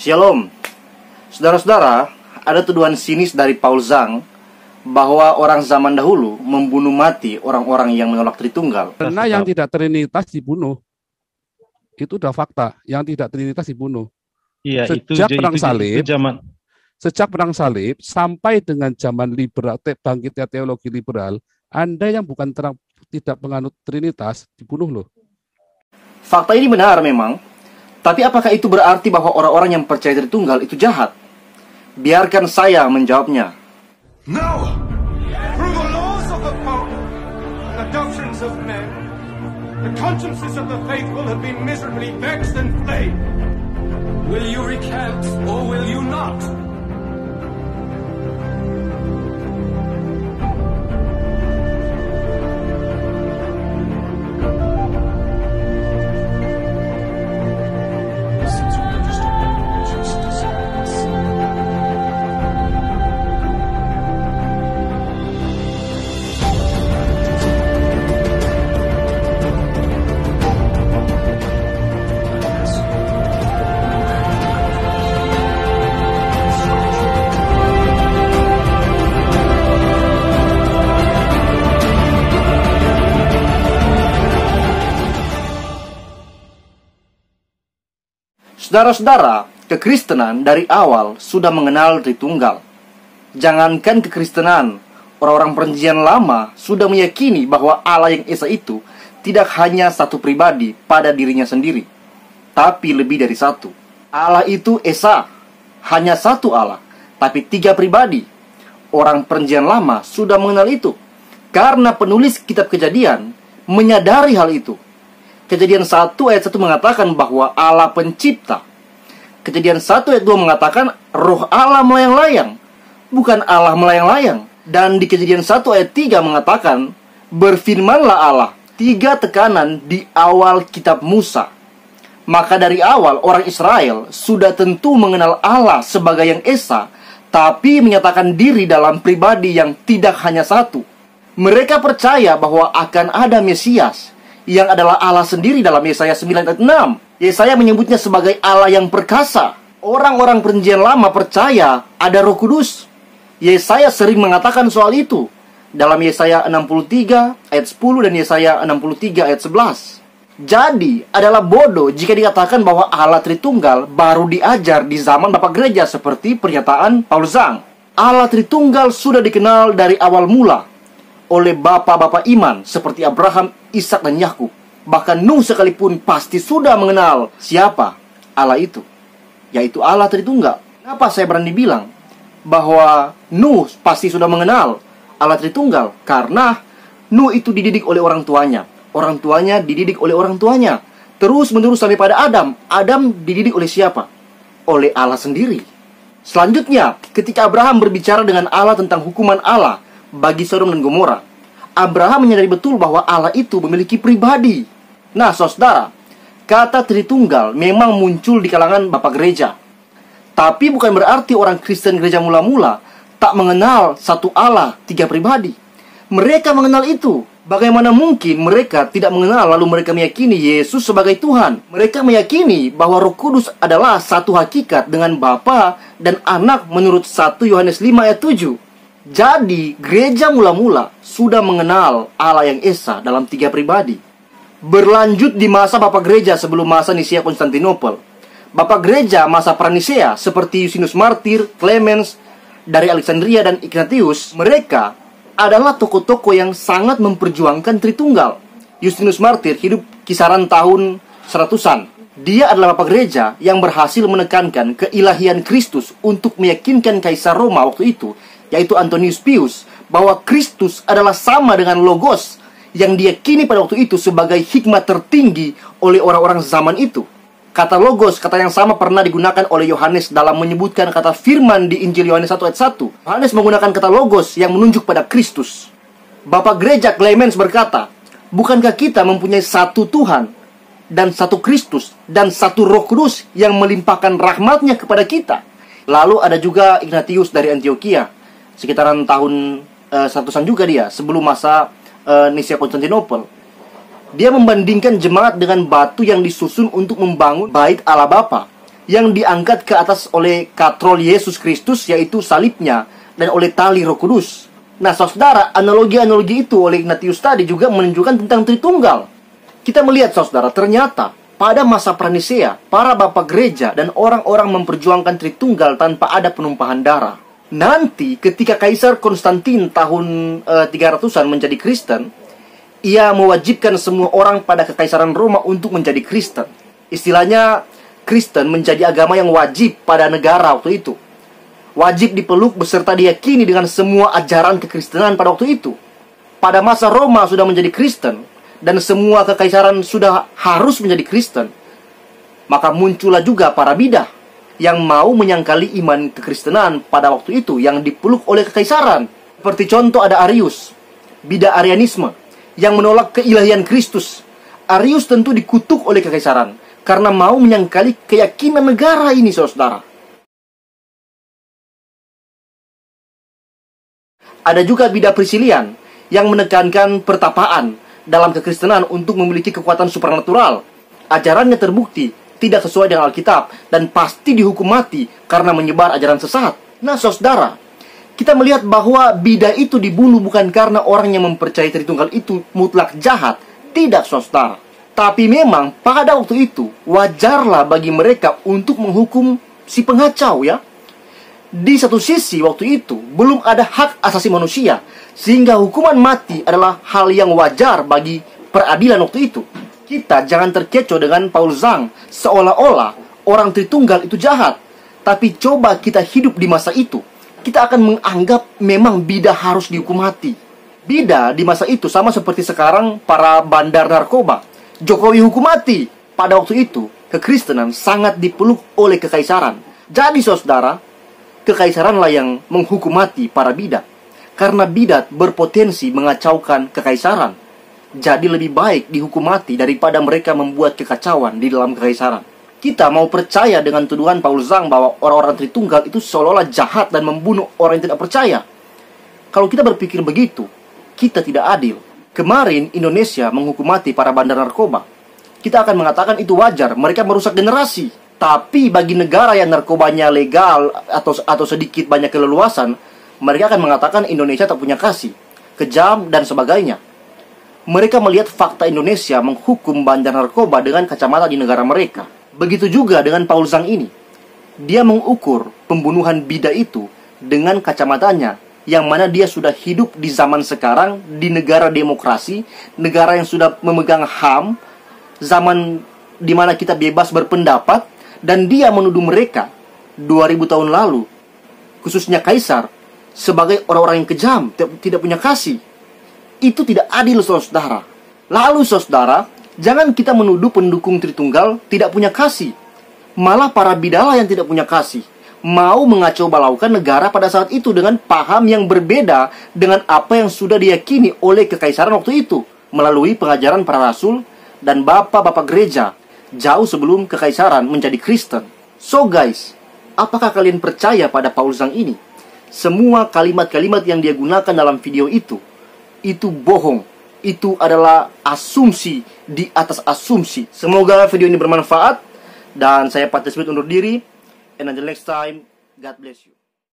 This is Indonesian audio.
Shalom. Saudara-saudara, ada tuduhan sinis dari Paul Zhang bahwa orang zaman dahulu membunuh mati orang-orang yang menolak Tritunggal. Karena yang tidak Trinitas dibunuh. Itu udah fakta, yang tidak Trinitas dibunuh. Iya, Sejak perang salib, zaman. Sejak perang salib sampai dengan zaman liberal, bangkitnya teologi liberal, Anda yang bukan tidak penganut Trinitas dibunuh loh. Fakta ini benar memang, tapi apakah itu berarti bahwa orang-orang yang percaya Tritunggal itu jahat? Biarkan saya menjawabnya. No! Through the laws of the Pope and the doctrines of men, the consciences of the faithful have been miserably vexed and flayed. Will you recant or will you not? Saudara-saudara, kekristenan dari awal sudah mengenal Tritunggal. Jangankan kekristenan, orang-orang perjanjian lama sudah meyakini bahwa Allah yang Esa itu tidak hanya satu pribadi pada dirinya sendiri, tapi lebih dari satu. Allah itu Esa, hanya satu Allah, tapi tiga pribadi. Orang perjanjian lama sudah mengenal itu, karena penulis kitab Kejadian menyadari hal itu. Kejadian 1 ayat 1 mengatakan bahwa Allah pencipta. Kejadian 1 ayat 2 mengatakan roh Allah melayang-layang, bukan Allah melayang-layang. Dan di Kejadian 1 ayat 3 mengatakan berfirmanlah Allah. 3 tekanan di awal kitab Musa. Maka dari awal orang Israel sudah tentu mengenal Allah sebagai yang Esa, tapi menyatakan diri dalam pribadi yang tidak hanya satu. Mereka percaya bahwa akan ada Mesias yang adalah Allah sendiri dalam Yesaya 9 ayat 6. Yesaya menyebutnya sebagai Allah yang perkasa. Orang-orang perjanjian lama percaya ada Roh Kudus. Yesaya sering mengatakan soal itu dalam Yesaya 63 ayat 10 dan Yesaya 63 ayat 11. Jadi adalah bodoh jika dikatakan bahwa Allah Tritunggal baru diajar di zaman Bapak Gereja seperti pernyataan Paul Zhang. Allah Tritunggal sudah dikenal dari awal mula oleh bapak-bapak iman seperti Abraham, Ishak dan Yakub. Bahkan Nuh sekalipun pasti sudah mengenal siapa Allah itu, yaitu Allah Tritunggal. Kenapa saya berani bilang bahwa Nuh pasti sudah mengenal Allah Tritunggal? Karena Nuh itu dididik oleh orang tuanya. Orang tuanya dididik oleh orang tuanya, terus menerus sampai pada Adam. Adam dididik oleh siapa? Oleh Allah sendiri. Selanjutnya, ketika Abraham berbicara dengan Allah tentang hukuman Allah bagi Sodom dan Gomora, Abraham menyadari betul bahwa Allah itu memiliki pribadi. Nah, saudara, kata Tritunggal memang muncul di kalangan Bapak Gereja, tapi bukan berarti orang Kristen gereja mula-mula tak mengenal satu Allah, tiga pribadi. Mereka mengenal itu. Bagaimana mungkin mereka tidak mengenal lalu mereka meyakini Yesus sebagai Tuhan? Mereka meyakini bahwa Roh Kudus adalah satu hakikat dengan Bapa dan Anak menurut 1 Yohanes 5 ayat 7. Jadi, gereja mula-mula sudah mengenal Allah yang Esa dalam tiga pribadi. Berlanjut di masa Bapak Gereja sebelum masa Nisea Konstantinopel. Bapak Gereja masa Pranisea seperti Yusinus Martir, Clemens dari Alexandria dan Ignatius, mereka adalah tokoh-tokoh yang sangat memperjuangkan Tritunggal. Yusinus Martir hidup kisaran tahun 100-an. Dia adalah Bapak Gereja yang berhasil menekankan keilahian Kristus untuk meyakinkan Kaisar Roma waktu itu, yaitu Antonius Pius, bahwa Kristus adalah sama dengan Logos yang diyakini pada waktu itu sebagai hikmat tertinggi oleh orang-orang zaman itu. Kata Logos, kata yang sama pernah digunakan oleh Yohanes dalam menyebutkan kata firman di Injil Yohanes 1 ayat 1. Yohanes menggunakan kata Logos yang menunjuk pada Kristus. Bapak Gereja Clemens berkata, bukankah kita mempunyai satu Tuhan dan satu Kristus dan satu Roh Kudus yang melimpahkan rahmatnya kepada kita? Lalu ada juga Ignatius dari Antioquia, sekitaran tahun 100-an juga dia, sebelum masa Nisea Konstantinopel. Dia membandingkan jemaat dengan batu yang disusun untuk membangun bait Allah Bapa. yang diangkat ke atas oleh katrol Yesus Kristus, yaitu salibnya, dan oleh tali Roh Kudus. Nah, saudara, analogi-analogi itu oleh Ignatius tadi juga menunjukkan tentang Tritunggal. Kita melihat, saudara, ternyata pada masa Pranisea, para bapak gereja dan orang-orang memperjuangkan Tritunggal tanpa ada penumpahan darah. Nanti ketika Kaisar Konstantin tahun 300-an menjadi Kristen, ia mewajibkan semua orang pada Kekaisaran Roma untuk menjadi Kristen. Istilahnya, Kristen menjadi agama yang wajib pada negara waktu itu. Wajib dipeluk beserta diyakini dengan semua ajaran kekristenan pada waktu itu. Pada masa Roma sudah menjadi Kristen, dan semua kekaisaran sudah harus menjadi Kristen, maka muncullah juga para bidah yang mau menyangkali iman kekristenan pada waktu itu yang dipeluk oleh kekaisaran. Seperti contoh ada Arius, bidah Arianisme, yang menolak keilahian Kristus. Arius tentu dikutuk oleh kekaisaran karena mau menyangkali keyakinan negara ini, saudara. Ada juga bidah Priscillian yang menekankan pertapaan dalam kekristenan untuk memiliki kekuatan supernatural. Ajarannya terbukti tidak sesuai dengan Alkitab dan pasti dihukum mati karena menyebar ajaran sesat. Nah, saudara, kita melihat bahwa bidah itu dibunuh bukan karena orang yang mempercayai Tritunggal itu mutlak jahat. Tidak, saudara. Tapi memang pada waktu itu wajarlah bagi mereka untuk menghukum si pengacau, ya. Di satu sisi waktu itu belum ada hak asasi manusia, sehingga hukuman mati adalah hal yang wajar bagi peradilan waktu itu. Kita jangan terkecoh dengan Paul Zhang seolah-olah orang Tritunggal itu jahat. Tapi coba kita hidup di masa itu, kita akan menganggap memang bidah harus dihukum mati. Bidah di masa itu sama seperti sekarang para bandar narkoba. Jokowi hukum mati. Pada waktu itu, kekristenan sangat dipeluk oleh kekaisaran. Jadi, saudara, kekaisaranlah yang menghukum mati para bidat. Karena bidat berpotensi mengacaukan kekaisaran. Jadi lebih baik dihukum mati daripada mereka membuat kekacauan di dalam kekaisaran. Kita mau percaya dengan tuduhan Paul Zhang bahwa orang-orang Tritunggal itu seolah-olah jahat dan membunuh orang yang tidak percaya. Kalau kita berpikir begitu, kita tidak adil. Kemarin Indonesia menghukum mati para bandar narkoba. Kita akan mengatakan itu wajar, mereka merusak generasi. Tapi bagi negara yang narkobanya legal atau sedikit banyak keleluasan, mereka akan mengatakan Indonesia tak punya kasih, kejam dan sebagainya. Mereka melihat fakta Indonesia menghukum bandar narkoba dengan kacamata di negara mereka. Begitu juga dengan Paul Zhang ini. Dia mengukur pembunuhan bidah itu dengan kacamatanya, yang mana dia sudah hidup di zaman sekarang, di negara demokrasi, negara yang sudah memegang HAM, zaman di mana kita bebas berpendapat. Dan dia menuduh mereka 2000 tahun lalu, khususnya Kaisar, sebagai orang-orang yang kejam, tidak punya kasih. Itu tidak adil, saudara. Lalu, saudara, jangan kita menuduh pendukung Tritunggal tidak punya kasih. Malah para bidalah yang tidak punya kasih, mau mengacau balaukan negara pada saat itu dengan paham yang berbeda dengan apa yang sudah diyakini oleh kekaisaran waktu itu, melalui pengajaran para rasul dan bapak-bapak gereja, jauh sebelum kekaisaran menjadi Kristen. So guys, apakah kalian percaya pada Paul Zhang ini? Semua kalimat-kalimat yang dia gunakan dalam video itu bohong. Itu adalah asumsi di atas asumsi. Semoga video ini bermanfaat. Dan saya Patrice Smith undur diri. And until next time, God bless you.